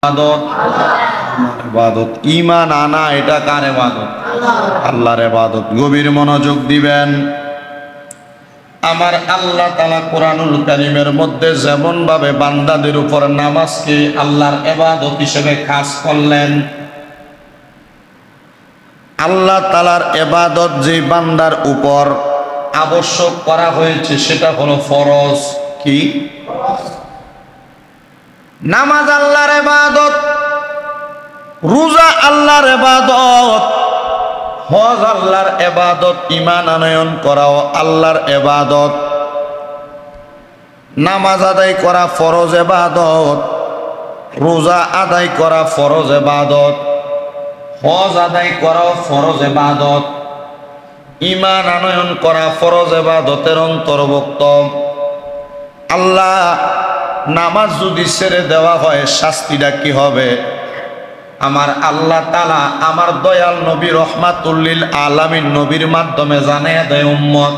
ইবাদত ইবাদত ঈমান আনা এটা কার ইবাদত? আল্লাহর ইবাদত। গভীর মনোযোগ দিবেন। আমার আল্লাহ তাআলা কোরআনুল কারীমের মধ্যে যেমন ভাবে বান্দাদের উপর নামাজকে আল্লাহর ইবাদত হিসেবে খাস করলেন, আল্লাহ তাআলার ইবাদত যে বান্দার উপর আবশ্যক করা হয়েছে সেটা হলো ফরজ। কি? নামাজ আল্লাহর ইবাদত, রোজা আল্লাহর ইবাদত, হজ আল্লাহর ইবাদত, ঈমান আনয়ন করাও আল্লাহর ইবাদত। নামাজ আদায় করা ফরজ ইবাদত, রোজা আদায় করা ফরজ ইবাদত, হজ আদায় করাও ফরজ ইবাদত, ঈমান আনয়ন করা ফরজ ইবাদতের অন্তর্ভুক্ত। আল্লাহ নামাজ যদি ছেড়ে দেওয়া হয় শাস্তিটা কি হবে? আমার আল্লাহ তাআলা আমার দয়াল নবী রহমাতুল লিল আলামিন নবীর মাধ্যমে জানিয়ে দেয়, উম্মত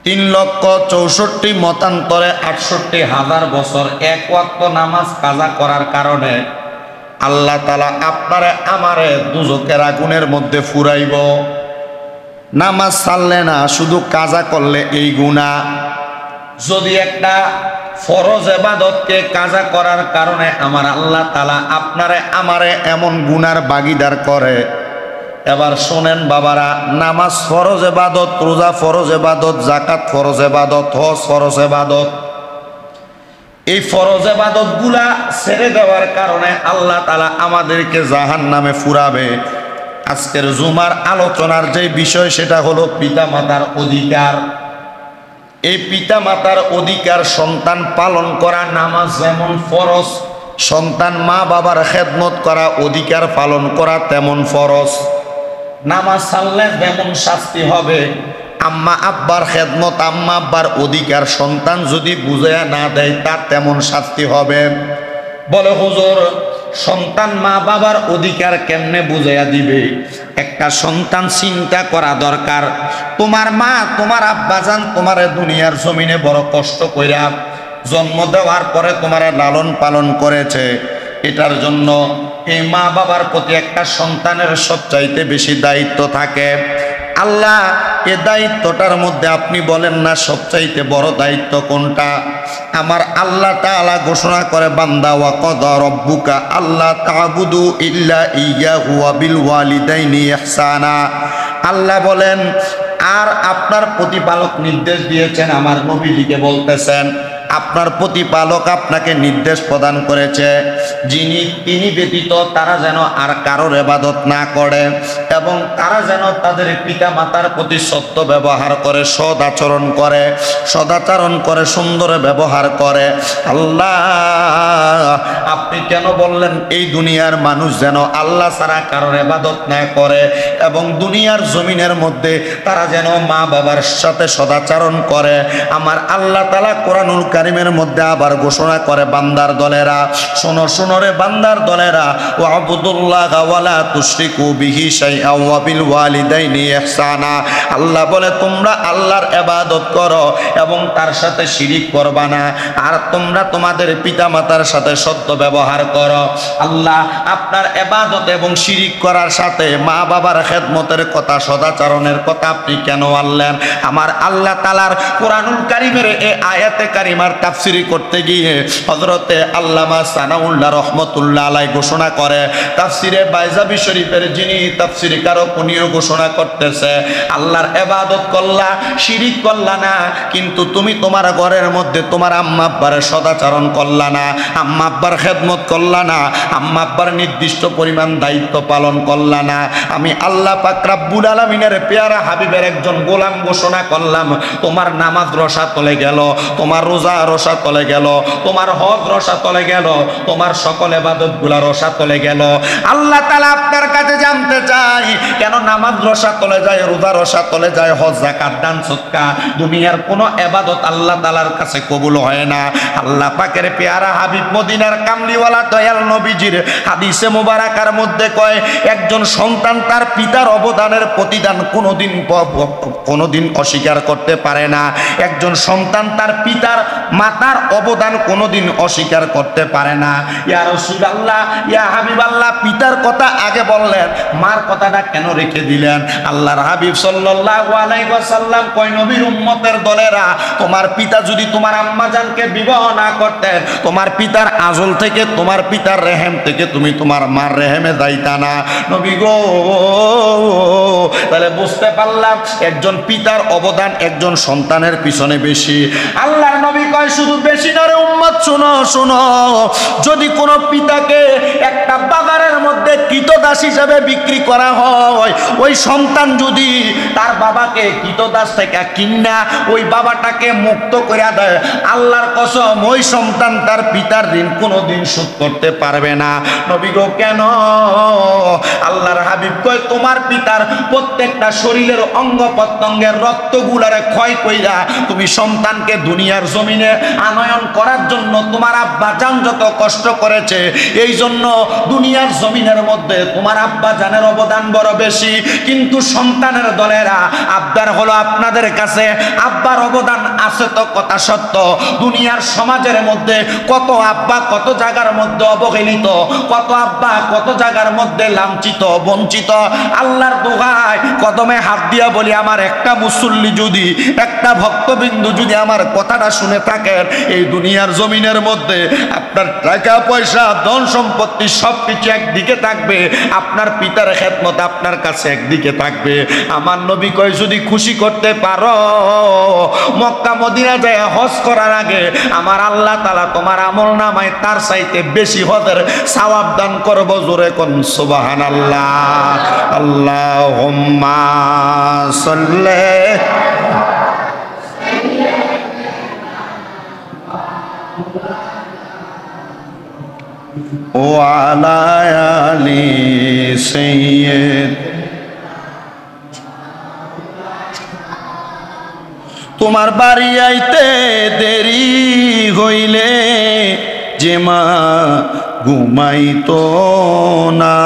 3,64,000 মতান্তরে 68,000 বছর এক ওয়াক্ত নামাজ কাজা করার কারণে আল্লাহ তাআলা আপনারে আমারে দুজকের আগুনের মধ্যে ফুরাইব। নামাজ ছাড়লে না, শুধু কাজা করলে এই গুনাহ। যদি একটা ফরজ ইবাদতকে কাজা করার কারণে আমার আল্লাহ তাআলা আপনারে আমারে এমন গুনার ভাগীদার করে, এবার শোনেন বাবারা, নামাজ ফরজ ইবাদত, রোজা ফরজ ইবাদত, যাকাত ফরজ ইবাদত, হজ ফরজ ইবাদত। এই ফরজ ইবাদতগুলা ছেড়ে দেওয়ার কারণে আল্লাহ তাআলা আমাদেরকে জাহান্নামে ফুরাবে। আজকের জুমার আলোচনার যে বিষয় সেটা হলো পিতামাতার অধিকার। এই পিতামাতার অধিকার সন্তান পালন করা, নামাজ যেমন ফরজ, সন্তান মা বাবার খেদমত করা, অধিকার পালন করা তেমন ফরজ। নামাজ ছাড়লে যেমন শাস্তি হবে, আম্মা আব্বার খেদমত, আম্মা আব্বার অধিকার সন্তান যদি বুঝাইয়া না দেয় তার তেমন শাস্তি হবে। বলে হুজুর, সন্তান মা বাবার অধিকার কেমনে বুঝাইয়া দিবে? একটা সন্তান চিন্তা করা দরকার, তোমার মা তোমার আব্বাজান তোমারে দুনিয়ার জমিনে বড় কষ্ট কইরা জন্ম দেওয়ার পরে তোমারে লালন পালন করেছে, এটার জন্য এই মা বাবার প্রতি একটা সন্তানের সবচাইতে বেশি দায়িত্ব থাকে। আল্লাহ এ দায়িত্বটার মধ্যে আপনি বলেন না সবচাইতে বড় দায়িত্ব কোনটা? আমার আল্লাহ তাআলা ঘোষণা করে, বান্দা ওয়া কাদা রাব্বুকা আল্লা তা'বুদু ইল্লা ইয়্যাহু ওয়া বিল ওয়ালিদাইনি ইহসানা। আল্লাহ বলেন, আর আপনার প্রতিপালক নির্দেশ দিয়েছেন, আমার নবীজিকে বলতেছেন, আপনার প্রতিপালক আপনাকে নির্দেশ প্রদান করেছে তিনি ব্যতীত তারা যেন আর কারোর ইবাদত না করে এবং তারা যেন তাদের পিতা মাতার প্রতি সত্য ব্যবহার করে, সদাচরণ করে, সুন্দর ব্যবহার করে। আল্লাহ আপনি কেন বললেন এই দুনিয়ার মানুষ যেন আল্লাহ ছাড়া কারোর ইবাদত না করে এবং দুনিয়ার জমিনের মধ্যে তারা যেন মা বাবার সাথে সদাচরণ করে? আমার আল্লাহ তাআলা কোরআনুল কারীমের মধ্যে আবার ঘোষণা করে, বান্দার দলেরা শোনো রে বান্দার দলেরা, ওয়াবুদুল্লাহ ওয়ালা তুশরিকু বিহি শাইআ ওয়া বিল ওয়ালিদাইনি ইহসানা। আল্লাহ বলে, তোমরা আল্লাহর ইবাদত করো এবং তার সাথে শিরিক করবা না, আর তোমরা তোমাদের পিতামাতার সাথে সত্য ব্যবহার করো। আল্লাহ আপনার ইবাদত এবং শিরিক করার সাথে মা বাবার খেদমতের কথা, সদাচরণের কথা আপনি কেন আনলেন? আমার আল্লাহ তাআলার কোরআনুল কারীমের এই আয়াতে কারিমার তাফসীর করতে গিয়ে হযরতে আল্লামা সানাউল্লাহ রাহমাতুল্লাহ আলাইহি ঘোষণা করে, তাফসীরে বাইজাবি শরীফের যিনি তাফসীর কারক উনিও ঘোষণা করতেছে, আল্লাহর ইবাদত করলা, শিরিক করলা না, কিন্তু তুমি তোমার ঘরের মধ্যে তোমার আম্মা আব্বার সদাচরণ করলা না, আম্মা আব্বার খেদমত করলা না, আম্মা আব্বার নির্দিষ্ট পরিমাণ দায়িত্ব পালন করলা না। আমি আল্লাহ পাক রব্বুল আলামিনের পেয়ারা হাবিবের একজন গোলাম ঘোষণা করলাম, তোমার নামাজ রসা তলে গেল, তোমার রোজা রসা তলে গেল, তোমার হজ রসা তলে গেল, তোমার সকল ইবাদতগুলা রসা তলে গেল। আল্লাহ তাআলা আপনার কাছে জানতে চাই, কেন নামাজ রসা তলে যায়, রোজা রসা তলে যায়, হজ যাকাত দান সদকা দুনিয়ার কোনো ইবাদত আল্লাহ তাআলার কাছে কবুল হয় না। আল্লাহ পাকের পেয়ারা হাবিব মদিনার কামলিওয়ালা তাআলা দয়াল নবীজির হাদিসে মুবারাকার মধ্যে কয়, একজন সন্তান তার পিতার অবদানের প্রতিদান কোনোদিন অস্বীকার করতে পারে না। একজন সন্তান তার পিতার মাতার অবদান কোনোদিন অস্বীকার করতে পারে না। ইয়া রাসূলুল্লাহ, ইয়া হাবিবাল্লাহ, পিতার কথা আগে বললেন, মার কথাটা কেন রেখে দিলেন? আল্লাহর হাবিব সাল্লাল্লাহু আলাইহি ওয়াসাল্লাম কয়, নবীর উম্মতের দলেরা, তোমার পিতা যদি তোমার আম্মাজানকে বিবাহ না করতেন, তোমার পিতার আজল থেকে, তোমার পিতার রেহেম থেকে তুমি তোমার মার রেহেমে যাইতা না। নবী গো, তাহলে বুঝতে পারলাম একজন পিতার অবদান একজন সন্তানের পিছনে বেশি। আল্লাহর নবী কয়, শুধু বেশি না রে উম্মত, শোনো শোনো, যদি কোনো পিতাকে একটা বাজারের মধ্যে কৃতদাস হিসেবে বিক্রি করা হয়, ওই সন্তান যদি তার বাবাকে কৃতদাস থেকে কিনা ওই বাবাটাকে মুক্ত করে দেয়, আল্লাহর কসম ওই সন্তান তার পিতার ঋণ কোনোদিন শোধ করতে পারবে না। নবী গো, কেন? আল্লাহর হাবিব কয়, তোমার পিতার প্রত্যেকটা শরীরের অঙ্গ প্রত্যঙ্গের রক্তগুলারে ক্ষয় কইরা তুমি সন্তানকে দুনিয়ার জমিনে আনয়ন করার জন্য তোমার আব্বা জান যত কষ্ট করেছে, এই জন্য দুনিয়ার জমিনের মধ্যে তোমার আব্বা জানের অবদান বড় বেশি। কিন্তু সন্তানের দলেরা আব্বার হলো আপনাদের কাছে আব্বার অবদান আছে তো কথা সত্য, দুনিয়ার সমাজের মধ্যে কত আব্বা কত জায়গার মধ্যে অবহেলিত, কত আব্বা কত জায়গার মধ্যে লাঞ্ছিত বঞ্চিত। আল্লাহর দোহাই কদমে হাত দিয়া বলি, আমার একটা মুসল্লি যদি, একটা ভক্তবিন্দু যদি আমার কথাটা শুনে থাকেন, এই দুনিয়ার জমিনের মধ্যে আপনার টাকা পয়সা ধন সম্পত্তি সবকিছু একদিকে থাকবে, আপনার পিতার খেদমত আপনার কাছে একদিকে থাকবে। আমার নবী কয়, যদি খুশি করতে পারো, মক্কা মদিনা যায় হজ করার আগে আমার আল্লাহ তাআলা তোমার আমল নামায় তার চাইতে বেশি হজের সওয়াব দান করব। জোরে কোন সুবহানাল্লাহ। আল্লাহুম্মা সাল্লি ওয়ালা আলি সাইয়্যিদ। তোমার বাড়ি আইতে দেরি হইলে যে মা ঘুমাইতো না,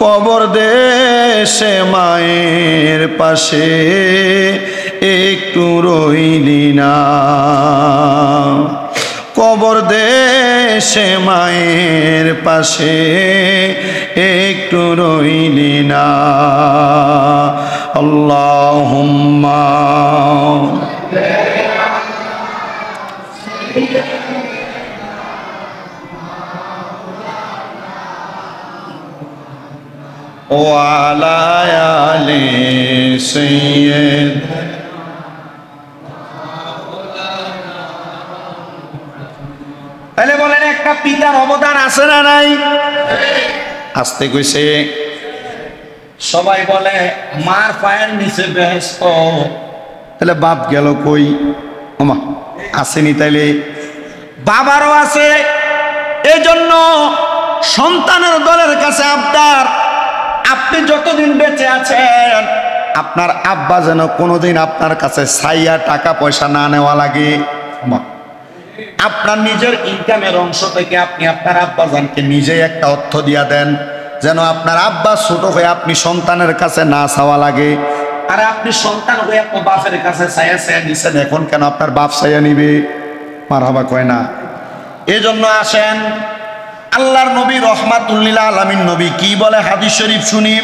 কবর দেশে মায়ের পাশে একটু রইলি না, কবর দেশে মায়ের পাশে একটু রইলি না। আল্লাহুম্মা ওয়ালা আলি সাইয়্যিদ। তাহলে বলেন, একটা পিতার অবদান আছে না নাই? আসতে কইছে। সবাই বলে মার পায়ের নিচে বেহেশত, তাহলে বাপ গেল কই? ওমা আসেনি, তাইলে বাবারও আছে। এই জন্য সন্তানের দলের কাছে আবদার, আপনি যতদিন বেঁচে আছেন আপনার আব্বা যেন কোনোদিন আপনার কাছে ছাইয়া টাকা পয়সা না নেওয়া লাগে। আপনার নিজের ইনকামের অংশ থেকে আপনি আপনার আব্বাজানকে নিজেই একটা অর্থ দিয়া দেন, যেন আপনার আব্বা ছোট হয়ে আপনি সন্তানের কাছে না চাওয়া লাগে। আর আপনি সন্তান হয়ে আপনার বাপের কাছে ছায়া ছায়া নিছেন, এখন কেন আপনার বাপ ছায়া নিবে? মারহাবা কয় না। এজন্য আসেন, আল্লাহর নবী রহমাতুল লিল আলামিন নবী কি বলে হাদিস শরীফ শুনি।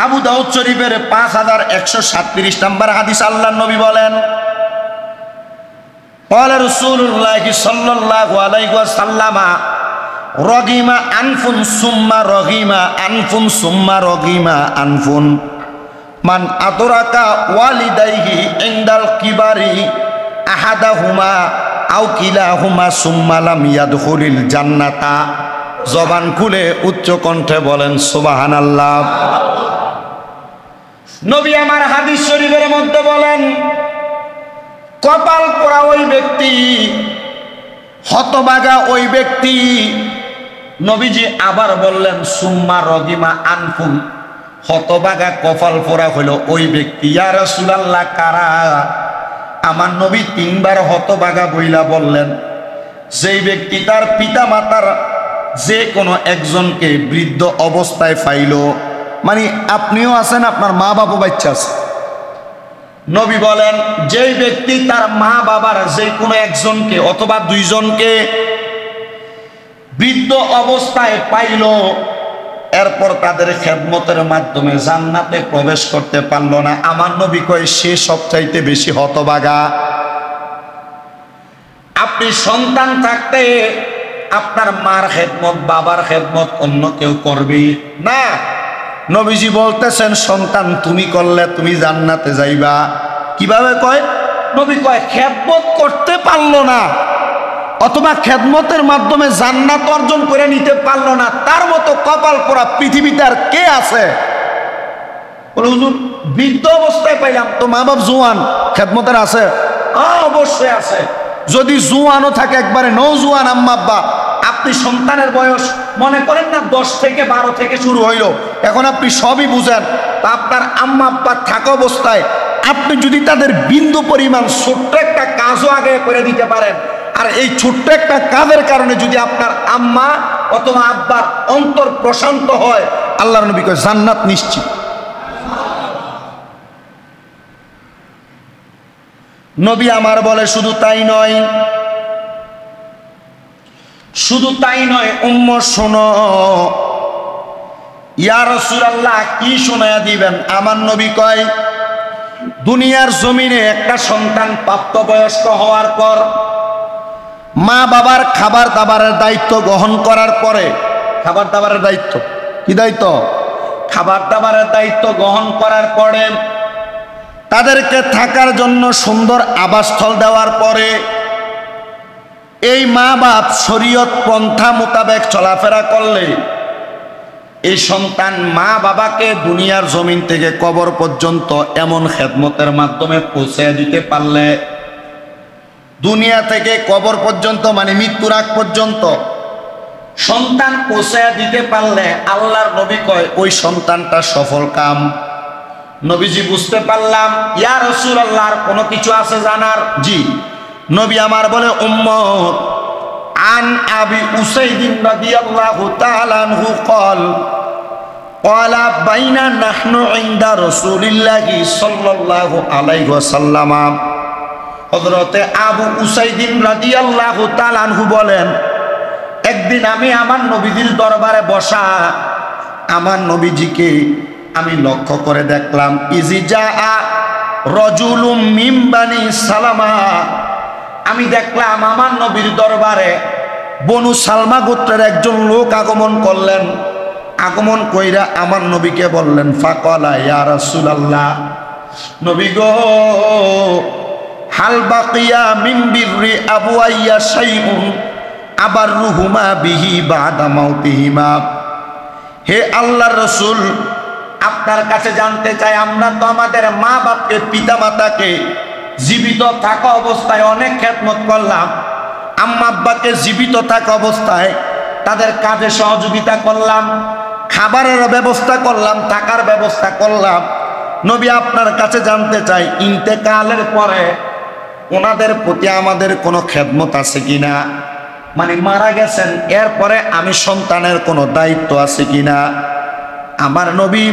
আবু দাউদ শরীফের 5137 নম্বর হাদিস, আল্লাহর নবী বলেন, قال رسول الله صلى الله عليه وسلم رغم أنف ثم رغم أنف ثم رغم أنف من أدرك والديه عند الكبر أحدهما أو كلاهما ثم لم يدخل الجنة। জবান খুলে উচ্চ কণ্ঠে বলেন সুবহানাল্লাহ। নবী আমার হাদিস শরীফের মধ্যে বলেন, কপাল পোড়া ওই ব্যক্তি, হতভাগা ওই ব্যক্তি। নবীজি আবার বললেন সুম্মা রগিমা আনফুন, হতভাগা কপাল পোড়া হইল ওই ব্যক্তি। ইয়া রাসূলুল্লাহ, কারা? আমার নবী তিনবার হতভাগা বইলা বললেন, যেই ব্যক্তি তার পিতা মাতার যে কোনো একজনকে বৃদ্ধ অবস্থায় পাইল, মানে আপনিও আছেন, আপনার মা বাবা বাচ্চা আছে, নবী বলেন যেই ব্যক্তি তার মা বাবার যে কোনো একজনকে অথবা দুইজনকে বৃদ্ধ অবস্থায় পাইল, এরপর তাদের খেদমতের মাধ্যমে জান্নাতে প্রবেশ করতে পারল না, আমার নবী কয় সে সবচাইতে বেশি হতভাগা। আপনি সন্তান থাকতে আপনার মার খেদমত বাবার খেদমত অন্য কেউ করবে না, নবীজি বলতেছেন সন্তান তুমি করলে তুমি জান্নাতে যাইবা। কিভাবে কয়? নবী কয় খেদমত করতে পারলো না অথবা খেদমতের মাধ্যমে জান্নাত অর্জন করে নিতে পারলো না, তার মতো কপাল পোড়া পৃথিবীতে আর কে আছে? হুজুর বৃদ্ধ অবস্থায় পাইলাম তো মা বাপ জোয়ান, খেদমতের আছে? অবশ্যই আছে। যদি জোয়ানও থাকে, একবারে নৌজোয়ান আম্মা আব্বা, আপনি সন্তানের বয়স মনে করেন না 10 থেকে 12 থেকে শুরু হইল, এখন আপনি সবই বুঝেন, তা আপনার আম্মা আব্বা থাকা অবস্থায় আপনি যদি তাদের বিন্দু পরিমাণ ছোট্ট একটা কাজও আগে করে দিতে পারেন, আর এই ছোট্ট একটা কাজের কারণে যদি আপনার আম্মা অথবা আব্বার অন্তর প্রশান্ত হয়, আল্লাহর নবী কয় জান্নাত নিশ্চিত। নবী আমার বলে শুধু তাই নয়, শুধু তাই নয়, উম্মত শোনো। ইয়া রাসূলুল্লাহ কি শোনায়া দিবেন? আমার নবী কয় দুনিয়ার জমিনে একটা সন্তান প্রাপ্তবয়স্ক হওয়ার পর মা বাবার খাবার দাবারের দায়িত্ব গ্রহণ করার পরে, খাবার দাবারের দায়িত্ব কি দায়িত্ব? খাবার দাবারের দায়িত্ব গ্রহণ করার পরে তাদেরকে থাকার জন্য সুন্দর আবাসস্থল দেওয়ার পরে এই মা বাপ শরীয়ত পন্থা মোতাবেক চলাফেরা করলে এই সন্তান মা বাবাকে দুনিয়ার জমিন থেকে কবর পর্যন্ত এমন খেদমতের মাধ্যমে পৌঁছে দিতে পারলে, দুনিয়া থেকে কবর পর্যন্ত মানে মৃত্যুর আগ পর্যন্ত সন্তান পৌঁছে দিতে পারলে আল্লাহর নবী কয় ওই সন্তানটা সফল কাম। নবীজি বুঝতে পারলাম ইয়া রাসূলুল্লাহ আর কোনো কিছু আছে জানার? জি। নবী আমার বলে উম্মত আন আবি উসাইদ রাদিয়াল্লাহু তাআলা আনহু قال قال বাইনা নাহনু ইনদা রাসূলিল্লাহি সাল্লাল্লাহু আলাইহি ওয়াসাল্লাম। হযরতে আবু উসাইদ রাদিয়াল্লাহু তাআলা আনহু বলেন একদিন আমি আমার নবীজির দরবারে বসা, আমার নবীজিকে আমি লক্ষ্য করে দেখলাম ইজিজা রাজুলুম মিন বানি সালামা, আমি দেখলাম আমার নবীর দরবারে বনু সালমা গোত্রের একজন লোক আগমন করলেন। আগমন কইরা আমার নবীকে বললেন ফাকালা ইয়া রাসূলুল্লাহ, নবী গো হাল বাকিয়া মিন বিররি আবুয়াইয়া শাইউন আবাররুহুমা বিহি বাদা মাউতিহিমা। হে আল্লাহর রাসূল, আপনার কাছে জানতে চাই, আমরা তো আমাদের মা বাপকে পিতা মাতাকে জীবিত থাকা অবস্থায় অনেক খেদমত করলাম, আম্মা আব্বাকে জীবিত থাকা অবস্থায় তাদের কাজে সহযোগিতা করলাম, খাবারের ব্যবস্থা করলাম, থাকার ব্যবস্থা করলাম। নবী আপনার কাছে জানতে চাই ইন্তেকালের পরে ওনাদের প্রতি আমাদের কোনো খেদমত আছে কিনা, মানে মারা গেছেন এরপরে আমি সন্তানের কোনো দায়িত্ব আছে কিনা। আমার নবী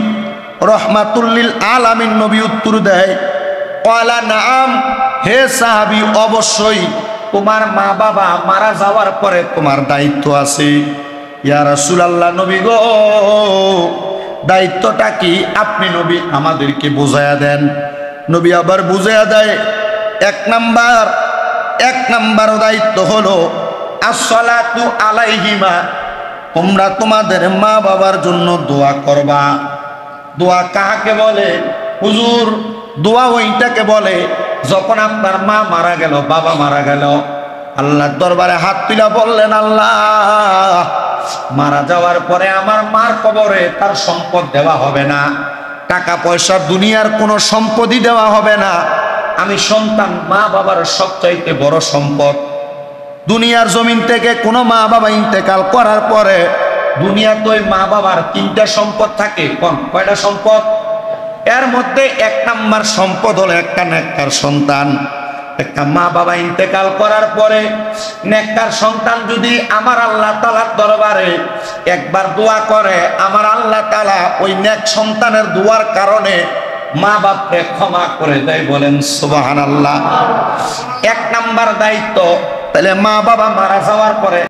রহমাতুল্লিল আলামিন নবী উত্তর দেয় ক্বালা নাম, হে সাহাবী অবশ্যই তোমার মা বাবা মারা যাওয়ার পরে তোমার দায়িত্ব আছে। ইয়া রাসূলুল্লাহ, নবী গো দায়িত্বটা কি আপনি নবী আমাদেরকে বুঝায়া দেন। নবী আবার বুঝায়া দেয় এক নাম্বার দায়িত্ব হলো আসসালাতু আলাইহিমা, তোমরা তোমাদের মা বাবার জন্য দোয়া করবা। দোয়া কাকে বলে হুজুর? দোয়া ওইটাকে বলে যখন আপনার মা মারা গেল, বাবা মারা গেল, আল্লাহর দরবারে হাত তুলে বললেন আল্লাহ মারা যাওয়ার পরে আমার মার কবরে তার সম্পদ দেওয়া হবে না, টাকা পয়সা দুনিয়ার কোনো সম্পদই দেওয়া হবে না, আমি সন্তান মা বাবার সবচাইতে বড় সম্পদ। দুনিয়ার জমিন থেকে কোনো মা বাবা ইন্তেকাল করার পরে দুনিয়াতে ওই মা বাবার 3টা সম্পদ থাকে। কয়টা সম্পদ? এর মধ্যে 1 নাম্বার সম্পদ হলো একটা নেককার সন্তান। একটা মা বাবা ইন্তেকাল করার পরে নেককার সন্তান যদি আমার আল্লাহ তাআলার দরবারে একবার দোয়া করে, আমার আল্লাহ তাআলা ওই নেক সন্তানের দোয়ার কারণে মা বাপকে ক্ষমা করে দেয়। বলেন সুবহানাল্লাহ। এক নাম্বার দায়িত্ব, তাহলে মা বাবা মারা যাওয়ার পরে